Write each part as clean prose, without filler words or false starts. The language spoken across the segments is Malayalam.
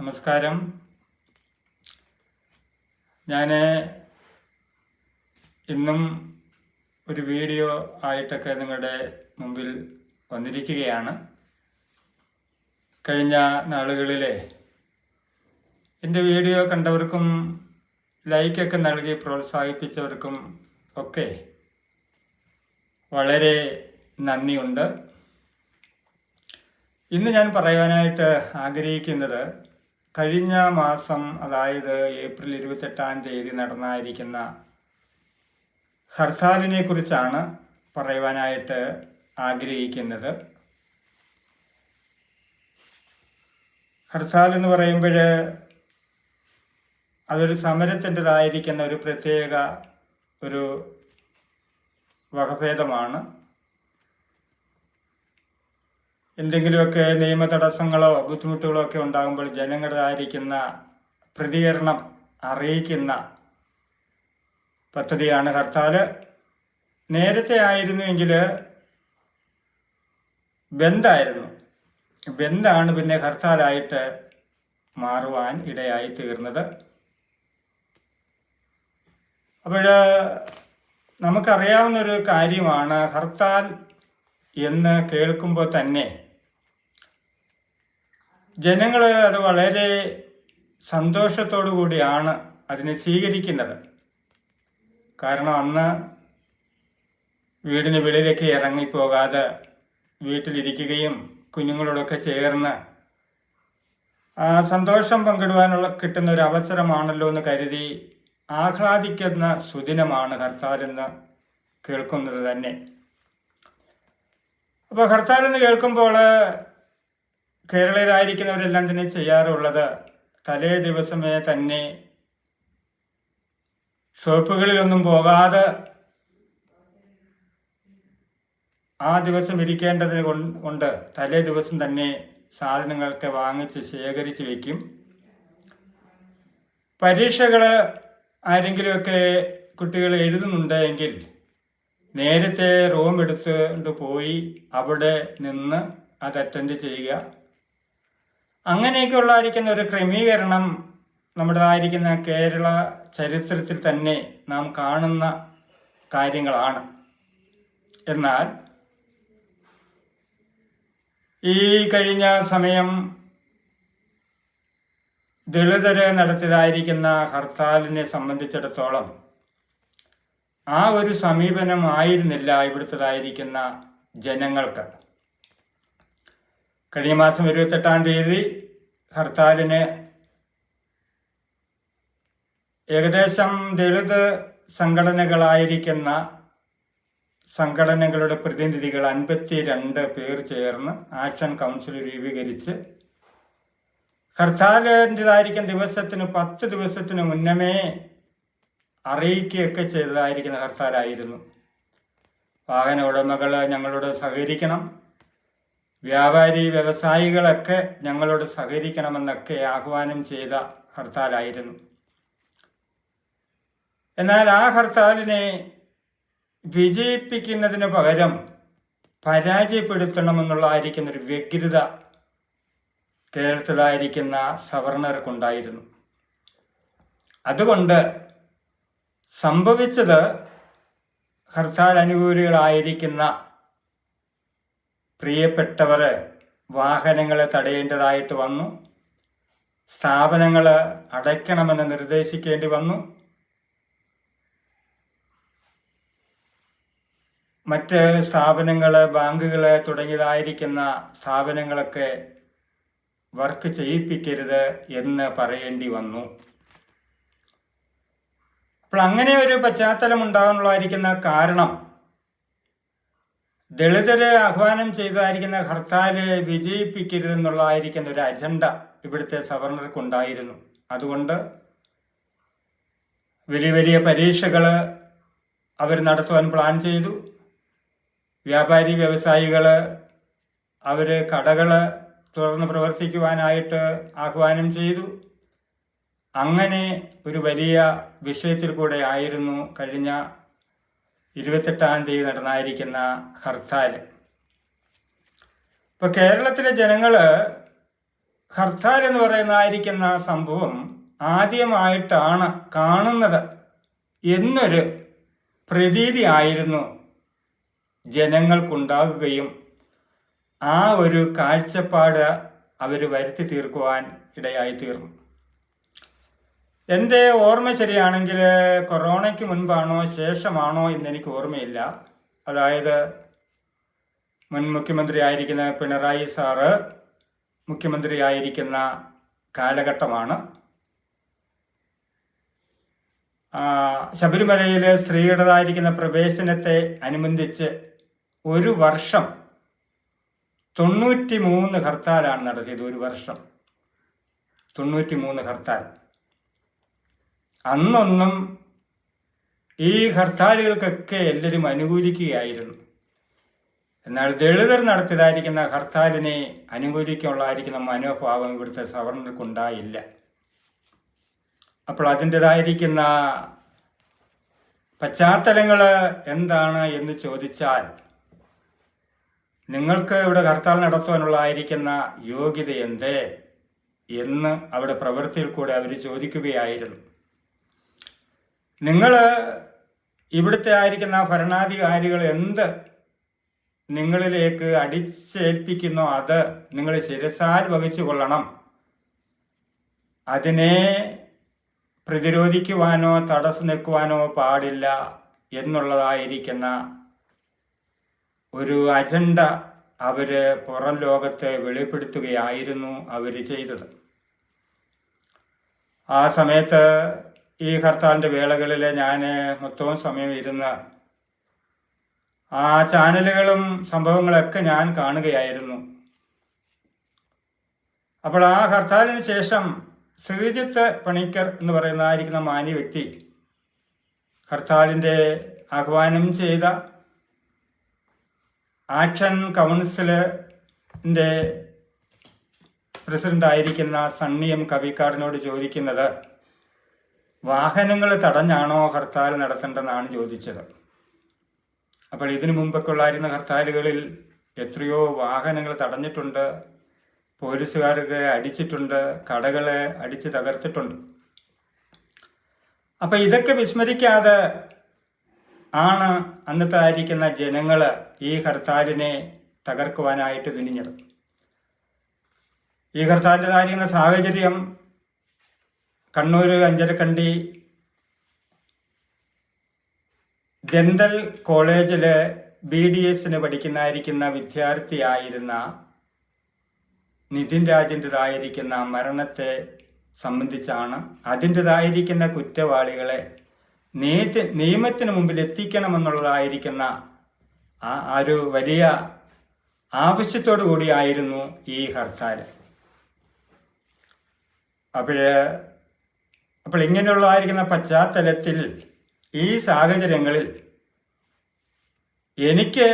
നമസ്കാരം. ഞാൻ ഇന്നും ഒരു വീഡിയോ ആയിട്ടൊക്കെ നിങ്ങളുടെ മുമ്പിൽ വന്നിരിക്കുകയാണ്. കഴിഞ്ഞ നാളുകളിലെ എൻ്റെ വീഡിയോ കണ്ടവർക്കും ലൈക്കൊക്കെ നൽകി പ്രോത്സാഹിപ്പിച്ചവർക്കും ഒക്കെ വളരെ നന്ദിയുണ്ട്. ഇന്ന് ഞാൻ പറയാനായിട്ട് ആഗ്രഹിക്കുന്നത് കഴിഞ്ഞ മാസം, അതായത് ഏപ്രിൽ 28 നടന്നായിരിക്കുന്ന ഹർത്താലിനെ കുറിച്ചാണ് പറയുവാനായിട്ട് ആഗ്രഹിക്കുന്നത്. ഹർത്താൽ എന്ന് പറയുമ്പോൾ അതൊരു സമരത്തിൻ്റെതായിരിക്കുന്ന ഒരു പ്രത്യേക ഒരു വകഭേദമാണ്. എന്തെങ്കിലുമൊക്കെ നിയമ തടസ്സങ്ങളോ ബുദ്ധിമുട്ടുകളോ ഒക്കെ ഉണ്ടാകുമ്പോൾ ജനങ്ങളുടേതായിരിക്കുന്ന പ്രതികരണം അറിയിക്കുന്ന പദ്ധതിയാണ് ഹർത്താൽ. നേരത്തെ ആയിരുന്നുവെങ്കിൽ ബന്ദായിരുന്നു. ബന്ദാണ് പിന്നെ ഹർത്താലായിട്ട് മാറുവാൻ ഇടയായി തീർന്നത്. അപ്പോൾ നമുക്കറിയാവുന്നൊരു കാര്യമാണ്, ഹർത്താൽ എന്ന് കേൾക്കുമ്പോൾ തന്നെ ജനങ്ങൾ അത് വളരെ സന്തോഷത്തോടു കൂടിയാണ് അതിനെ സ്വീകരിക്കുന്നത്. കാരണം അന്ന് വീടിന് വെളിയിലേക്ക് ഇറങ്ങിപ്പോകാതെ വീട്ടിലിരിക്കുകയും കുഞ്ഞുങ്ങളോടൊക്കെ ചേർന്ന് സന്തോഷം പങ്കിടുവാനുള്ള കിട്ടുന്ന ഒരു അവസരമാണല്ലോ എന്ന് കരുതി ആഹ്ലാദിക്കുന്ന സുദിനമാണ് ഹർത്താൽ എന്ന് കേൾക്കുന്നത് തന്നെ. അപ്പോൾ ഹർത്താൽ എന്ന് കേൾക്കുമ്പോൾ കേരളീയരായിരിക്കുന്നവരെല്ലാം തന്നെ ചെയ്യാറുള്ളത്, തലേ ദിവസമേ തന്നെ ഷോപ്പുകളിലൊന്നും പോകാതെ ആ ദിവസം ഇരിക്കേണ്ടതിന് കൊണ്ട് തലേ ദിവസം തന്നെ സാധനങ്ങളൊക്കെ വാങ്ങിച്ച് ശേഖരിച്ച് വയ്ക്കും. പരീക്ഷകൾ ആരെങ്കിലുമൊക്കെ കുട്ടികൾ എഴുതുന്നുണ്ടെങ്കിൽ നേരത്തെ റൂം എടുത്തുകൊണ്ട് പോയി അവിടെ നിന്ന് അത് അറ്റൻഡ് ചെയ്യുക. അങ്ങനെയൊക്കെ ഉള്ളതായിരിക്കുന്ന ഒരു ക്രമീകരണം നമ്മുടേതായിരിക്കുന്ന കേരള ചരിത്രത്തിൽ തന്നെ നാം കാണുന്ന കാര്യങ്ങളാണ്. എന്നാൽ ഈ കഴിഞ്ഞ സമയം ദളിതര് നടത്തിയതായിരിക്കുന്ന ഹർത്താലിനെ സംബന്ധിച്ചിടത്തോളം ആ ഒരു സമീപനമായിരുന്നില്ല ഇവിടുത്തേതായിരിക്കുന്ന ജനങ്ങൾക്ക്. കഴിഞ്ഞ മാസം 28 ഹർത്താലിന് ഏകദേശം ദളിത് സംഘടനകളായിരിക്കുന്ന സംഘടനകളുടെ പ്രതിനിധികൾ 52 പേർ ചേർന്ന് ആക്ഷൻ കൗൺസിൽ രൂപീകരിച്ച് ഹർത്താലിൻ്റെതായിരിക്കുന്ന ദിവസത്തിന് 10 ദിവസത്തിന് മുന്നമേ അറിയിക്കുകയൊക്കെ ചെയ്തതായിരിക്കുന്ന ഹർത്താലായിരുന്നു. വാഹന ഉടമകൾ ഞങ്ങളോട് സഹകരിക്കണം, വ്യാപാരി വ്യവസായികളൊക്കെ ഞങ്ങളോട് സഹകരിക്കണമെന്നൊക്കെ ആഹ്വാനം ചെയ്ത ഹർത്താലായിരുന്നു. എന്നാൽ ആ ഹർത്താലിനെ വിജയിപ്പിക്കുന്നതിന് പകരം പരാജയപ്പെടുത്തണമെന്നുള്ളതായിരിക്കുന്ന ഒരു വ്യഗ്രത കേരളത്തിലായിരിക്കുന്ന സവർണർക്കുണ്ടായിരുന്നു. അതുകൊണ്ട് സംഭവിച്ചത്, ഹർത്താൽ അനുകൂലികളായിരിക്കുന്ന പ്രിയപ്പെട്ടവർ വാഹനങ്ങളെ തടയേണ്ടതായിട്ട് വന്നു, സ്ഥാപനങ്ങൾ അടയ്ക്കണമെന്ന് നിർദ്ദേശിക്കേണ്ടി വന്നു, മറ്റ് സ്ഥാപനങ്ങൾ, ബാങ്കുകൾ തുടങ്ങിയതായിരിക്കുന്ന സ്ഥാപനങ്ങളൊക്കെ വർക്ക് ചെയ്യിപ്പിക്കരുത് എന്ന് പറയേണ്ടി വന്നു. അപ്പോൾ അങ്ങനെ ഒരു പശ്ചാത്തലം ഉണ്ടാകാനുള്ളതായിരിക്കുന്ന കാരണം, ദളിതരെ ആഹ്വാനം ചെയ്തതായിരിക്കുന്ന ഹർത്താല് വിജയിപ്പിക്കരുതെന്നുള്ളതായിരിക്കുന്ന ഒരു അജണ്ട ഇവിടുത്തെ സവർണർക്കുണ്ടായിരുന്നു. അതുകൊണ്ട് വലിയ വലിയ പരീക്ഷകൾ അവർ നടത്തുവാൻ പ്ലാൻ ചെയ്തു. വ്യാപാരി വ്യവസായികൾ അവർ കടകൾ തുറന്ന് പ്രവർത്തിക്കുവാനായിട്ട് ആഹ്വാനം ചെയ്തു. അങ്ങനെ ഒരു വലിയ വിഷയത്തിൽ കൂടെ ആയിരുന്നു കഴിഞ്ഞ 28 നടന്നായിരിക്കുന്ന ഹർത്താൽ. ഇപ്പോൾ കേരളത്തിലെ ജനങ്ങൾ ഹർത്താൽ എന്ന് പറയുന്നതായിരിക്കുന്ന സംഭവം ആദ്യമായിട്ടാണ് കാണുന്നത് എന്നൊരു പ്രതീതി ആയിരുന്നു ജനങ്ങൾക്കുണ്ടാകുകയും ആ ഒരു കാഴ്ചപ്പാട് അവർ വരുത്തി തീർക്കുവാൻ ഇടയായി തീർന്നു. എൻ്റെ ഓർമ്മ ശരിയാണെങ്കിൽ കൊറോണയ്ക്ക് മുൻപാണോ ശേഷമാണോ എന്നെനിക്ക് ഓർമ്മയില്ല. അതായത് മുൻ മുഖ്യമന്ത്രി ആയിരിക്കുന്ന പിണറായി സാറ് മുഖ്യമന്ത്രി ആയിരിക്കുന്ന കാലഘട്ടമാണ്. ശബരിമലയിൽ സ്ത്രീകളുടേതായിരിക്കുന്ന പ്രവേശനത്തെ അനുബന്ധിച്ച് ഒരു വർഷം 93 ഹർത്താലാണ് നടത്തിയത്. ഒരു വർഷം 93 ഹർത്താൽ. അന്നൊന്നും ഈ ഹർത്താലുകൾക്കൊക്കെ എല്ലാവരും അനുകൂലിക്കുകയായിരുന്നു. എന്നാൽ ദളിതർ നടത്തിയതായിരിക്കുന്ന ഹർത്താലിനെ അനുകൂലിക്കാനുള്ളതായിരിക്കുന്ന മനോഭാവം ഇവിടുത്തെ സവർണർക്കുണ്ടായില്ല. അപ്പോൾ അതിൻ്റെതായിരിക്കുന്ന പശ്ചാത്തലങ്ങൾ എന്താണ് എന്ന് ചോദിച്ചാൽ, നിങ്ങൾക്ക് ഇവിടെ ഹർത്താൽ നടത്തുവാനുള്ളതായിരിക്കുന്ന യോഗ്യത എന്തേ എന്ന് അവിടെ പ്രവൃത്തിയിൽ കൂടെ അവർ ചോദിക്കുകയായിരുന്നു. നിങ്ങൾ ഇവിടുത്തെ ആയിരിക്കുന്ന ഭരണാധികാരികൾ എന്ത് നിങ്ങളിലേക്ക് അടിച്ചേൽപ്പിക്കുന്നോ അത് നിങ്ങൾ ശിരസാൽ വഹിച്ചു കൊള്ളണം. അതിനെ പ്രതിരോധിക്കുവാനോ തടസ്സം നിൽക്കുവാനോ പാടില്ല എന്നുള്ളതായിരിക്കുന്ന ഒരു അജണ്ട അവർ പുറം ലോകത്തെ വെളിപ്പെടുത്തുകയായിരുന്നു അവർ ചെയ്തത്. ആ സമയത്ത് ഈ ഹർത്താലിൻ്റെ വേളകളിൽ ഞാൻ മൊത്തവും സമയം ഇരുന്ന് ആ ചാനലുകളും സംഭവങ്ങളൊക്കെ ഞാൻ കാണുകയായിരുന്നു. അപ്പോൾ ആ ഹർത്താലിന് ശേഷം ശ്രീജിത്ത് പണിക്കർ എന്ന് പറയുന്നതായിരിക്കുന്ന മാന്യ വ്യക്തി ഹർത്താലിൻ്റെ ആഹ്വാനം ചെയ്ത ആക്ഷൻ കൗൺസിലിൻ്റെ പ്രസിഡൻ്റായിരിക്കുന്ന സണ്ണി എം കവിക്കാടിനോട് ചോദിക്കുന്നത്, വാഹനങ്ങൾ തടഞ്ഞാണോ ഹർത്താൽ നടത്തേണ്ടതെന്നാണ് ചോദിച്ചത്. അപ്പോൾ ഇതിനു മുമ്പൊക്കെ ഉള്ളായിരുന്ന ഹർത്താലുകളിൽ എത്രയോ വാഹനങ്ങൾ തടഞ്ഞിട്ടുണ്ട്, പോലീസുകാർക്ക് അടിച്ചിട്ടുണ്ട്, കടകളെ അടിച്ച് തകർത്തിട്ടുണ്ട്. അപ്പം ഇതൊക്കെ വിസ്മരിക്കാതെ ആണ് അന്നത്തെ ആയിരിക്കുന്ന ജനങ്ങൾ ഈ ഹർത്താലിനെ തകർക്കുവാനായിട്ട് തുനിഞ്ഞത്. ഈ ഹർത്താലിൻ്റെതായിരിക്കുന്ന സാഹചര്യം കണ്ണൂർ അഞ്ചരക്കണ്ടി ദന്തൽ കോളേജിൽ BDSന് പഠിക്കുന്നതായിരിക്കുന്ന വിദ്യാർത്ഥിയായിരുന്ന നിതിൻ രാജിൻ്റെതായിരിക്കുന്ന മരണത്തെ സംബന്ധിച്ചാണ്. അതിൻ്റെതായിരിക്കുന്ന കുറ്റവാളികളെ നിയമത്തിന് മുമ്പിൽ എത്തിക്കണമെന്നുള്ളതായിരിക്കുന്ന ഒരു വലിയ ആവശ്യത്തോടു കൂടിയായിരുന്നു ഈ ഹർത്താൽ. അപ്പോൾ ഇങ്ങനെയുള്ളതായിരിക്കുന്ന പശ്ചാത്തലത്തിൽ ഈ സാഹചര്യങ്ങളിൽ എനിക്ക്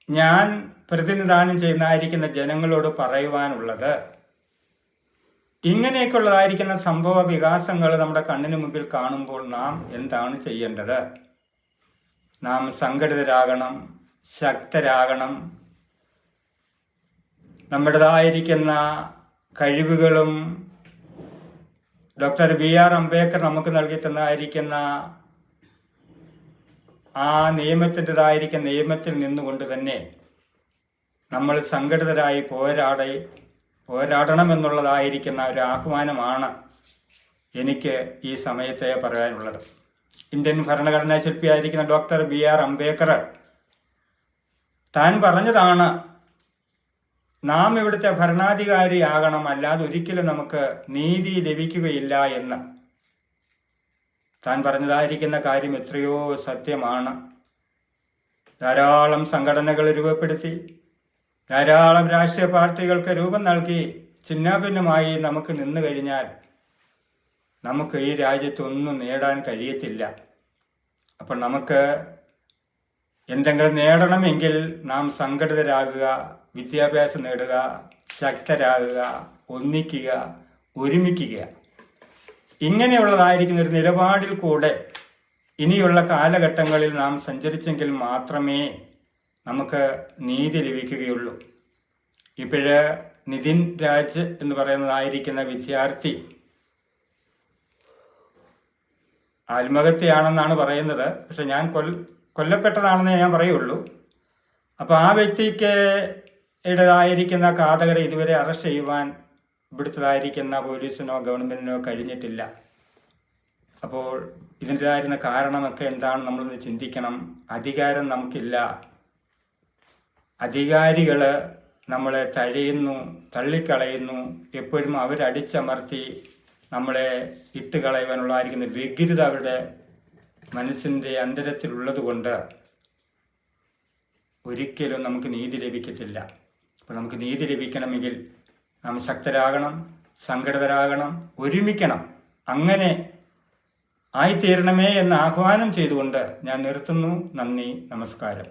ഞാൻ പ്രതിനിധാനം ചെയ്യുന്നതായിരിക്കുന്ന ജനങ്ങളോട് പറയുവാനുള്ളത്, ഇങ്ങനെയൊക്കെയുള്ളതായിരിക്കുന്ന സംഭവ വികാസങ്ങൾ നമ്മുടെ കണ്ണിന് മുമ്പിൽ കാണുമ്പോൾ നാം എന്താണ് ചെയ്യേണ്ടത്? നാം സംഘടിതരാകണം, ശക്തരാകണം. നമ്മുടേതായിരിക്കുന്ന കഴിവുകളും ഡോക്ടർ BR അംബേദ്കർ നമുക്ക് നൽകി തന്നതായിരിക്കുന്ന ആ നിയമത്തിൽ നിന്നുകൊണ്ട് തന്നെ നമ്മൾ സംഘടിതരായി പോരാടണമെന്നുള്ളതായിരിക്കുന്ന ഒരു ആഹ്വാനമാണ് എനിക്ക് ഈ സമയത്തെ പറയാനുള്ളത്. ഇന്ത്യൻ ഭരണഘടനാ ശില്പിയായിരിക്കുന്ന ഡോക്ടർ BR അംബേദ്കർ താൻ പറഞ്ഞതാണ്, നാം ഇവിടുത്തെ ഭരണാധികാരിയാകണം, അല്ലാതെ ഒരിക്കലും നമുക്ക് നീതി ലഭിക്കുകയില്ല എന്ന്. താൻ പറഞ്ഞതായിരിക്കുന്ന കാര്യം എത്രയോ സത്യമാണ്. ധാരാളം സംഘടനകൾ രൂപപ്പെടുത്തി, ധാരാളം രാഷ്ട്രീയ പാർട്ടികൾക്ക് രൂപം നൽകി ചിഹ്നാഭിന്നമായി നമുക്ക് നിന്നു കഴിഞ്ഞാൽ നമുക്ക് ഈ രാജ്യത്തൊന്നും നേടാൻ കഴിയത്തില്ല. അപ്പോൾ നമുക്ക് എന്തെങ്കിലും നേടണമെങ്കിൽ നാം സംഘടിതരാകുക, വിദ്യാഭ്യാസം നേടുക, ശക്തരാകുക, ഒന്നിക്കുക, ഒരുമിക്കുക. ഇങ്ങനെയുള്ളതായിരിക്കുന്ന ഒരു നിലപാടിൽ കൂടെ ഇനിയുള്ള കാലഘട്ടങ്ങളിൽ നാം സഞ്ചരിച്ചെങ്കിൽ മാത്രമേ നമുക്ക് നീതി ലഭിക്കുകയുള്ളൂ. ഇപ്പോഴ് നിതിൻ രാജ് എന്ന് പറയുന്നതായിരിക്കുന്ന വിദ്യാർത്ഥി ആത്മഹത്യയാണെന്നാണ് പറയുന്നത്. പക്ഷെ ഞാൻ കൊല്ലപ്പെട്ടതാണെന്നേ ഞാൻ പറയുള്ളൂ. അപ്പോൾ ആ വ്യക്തിക്ക് ഇടതായിരിക്കുന്ന ഘാതകരെ ഇതുവരെ അറസ്റ്റ് ചെയ്യുവാൻ ഇവിടുത്തതായിരിക്കുന്ന പോലീസിനോ ഗവൺമെൻറ്റിനോ കഴിഞ്ഞിട്ടില്ല. അപ്പോൾ ഇതിൻ്റെതായിരുന്ന കാരണമൊക്കെ എന്താണ് നമ്മളൊന്ന് ചിന്തിക്കണം. അധികാരം നമുക്കില്ല. അധികാരികൾ നമ്മളെ തഴയുന്നു, തള്ളിക്കളയുന്നു. എപ്പോഴും അവരടിച്ചമർത്തി നമ്മളെ ഇട്ട് കളയുവാനുള്ളതായിരിക്കുന്ന വ്യഗ്രത അവരുടെ മനസ്സിൻ്റെ അന്തരത്തിലുള്ളത് കൊണ്ട് ഒരിക്കലും നമുക്ക് നീതി ലഭിക്കത്തില്ല. അപ്പോൾ നമുക്ക് നീതി ലഭിക്കണമെങ്കിൽ നാം ശക്തരാകണം, സംഘടിതരാകണം, ഒരുമിക്കണം. അങ്ങനെ ആയിത്തീരണമേ എന്ന് ആഹ്വാനം ചെയ്തുകൊണ്ട് ഞാൻ നിർത്തുന്നു. നന്ദി, നമസ്കാരം.